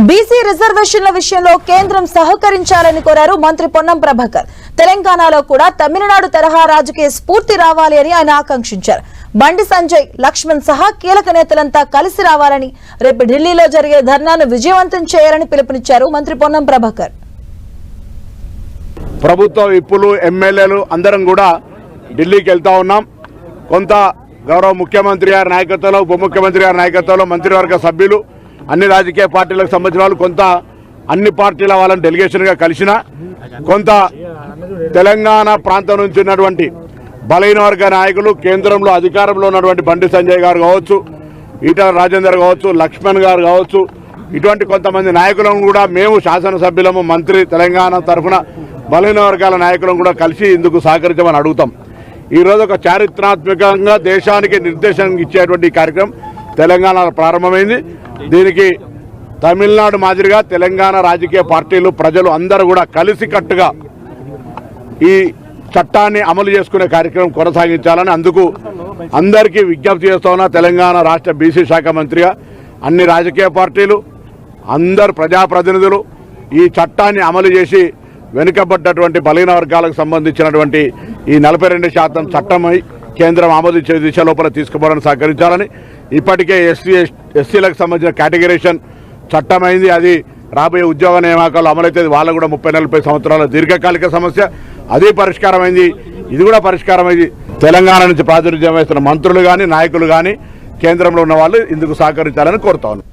BC రిజర్వేషన్ల విషయంలో కేంద్రం సహకరించాలని కోరారు మంత్రి పొన్నం ప్రభాకర్. తెలంగాణలో కూడా తమిళనాడు తరహా రాజకీయ స్ఫూర్తి రావాలి అని ఆయన ఆకాంక్షించారు. బండి సంజయ్, లక్ష్మణ్ సహా కీలక నేతలంతా కలిసి రావాలని, రేపు ఢిల్లీలో జరిగే ధర్నాను విజయవంతం చేయాలని పిలుపునిచ్చారు మంత్రి పొన్నం ప్రభాకర్. ప్రభుత్వ విప్పులు, ఎమ్మెల్యేలు అందరం కూడా ఢిల్లీకి వెళ్తా ఉన్నాం. కొంత గౌరవ ముఖ్యమంత్రి గారి నాయకత్వంలో, ఉప ముఖ్యమంత్రి గారి నాయకత్వంలో మంత్రివర్గ సభ్యులు, అన్ని రాజకీయ పార్టీలకు సంబంధించిన వాళ్ళు, కొంత అన్ని పార్టీల వాళ్ళని డెలిగేషన్గా కలిసిన, కొంత తెలంగాణ ప్రాంతం నుంచి ఉన్నటువంటి బలహీన వర్గ నాయకులు, కేంద్రంలో అధికారంలో ఉన్నటువంటి బండి సంజయ్ గారు కావచ్చు, ఈటల రాజేందర్ కావచ్చు, లక్ష్మణ్ గారు కావచ్చు, ఇటువంటి కొంతమంది నాయకులను కూడా మేము శాసనసభ్యులము, మంత్రి తెలంగాణ తరఫున బలహీన వర్గాల నాయకులను కూడా కలిసి ఇందుకు సహకరించమని అడుగుతాం. ఈరోజు ఒక చారిత్రాత్మకంగా దేశానికి నిర్దేశం ఇచ్చేటువంటి కార్యక్రమం తెలంగాణలో ప్రారంభమైంది. దీనికి తమిళనాడు మాదిరిగా తెలంగాణ రాజకీయ పార్టీలు, ప్రజలు అందరూ కూడా కలిసికట్టుగా ఈ చట్టాన్ని అమలు చేసుకునే కార్యక్రమం కొనసాగించాలని అందుకు అందరికీ విజ్ఞప్తి చేస్తా ఉన్నా. తెలంగాణ రాష్ట్ర బీసీ శాఖ మంత్రిగా అన్ని రాజకీయ పార్టీలు, అందరు ప్రజాప్రతినిధులు ఈ చట్టాన్ని అమలు చేసి వెనుకబడ్డటువంటి బలహీన వర్గాలకు సంబంధించినటువంటి ఈ 42% చట్టమై కేంద్రం ఆమోదించే దిశ లోపల తీసుకుపోవడానికి సహకరించాలని, ఇప్పటికే ఎస్సీలకు సంబంధించిన కేటగిరేషన్ చట్టమైంది. అది రాబోయే ఉద్యోగ నియామకాలు అమలైతే వాళ్ళకు కూడా 30-40 సంవత్సరాల దీర్ఘకాలిక సమస్య, అది పరిష్కారమైంది. ఇది కూడా పరిష్కారమైంది. తెలంగాణ నుంచి ప్రాతినిధ్యం వహిస్తున్న మంత్రులు కానీ, నాయకులు కానీ, కేంద్రంలో ఉన్న వాళ్ళు ఇందుకు సహకరించాలని కోరుతా ఉన్నాను.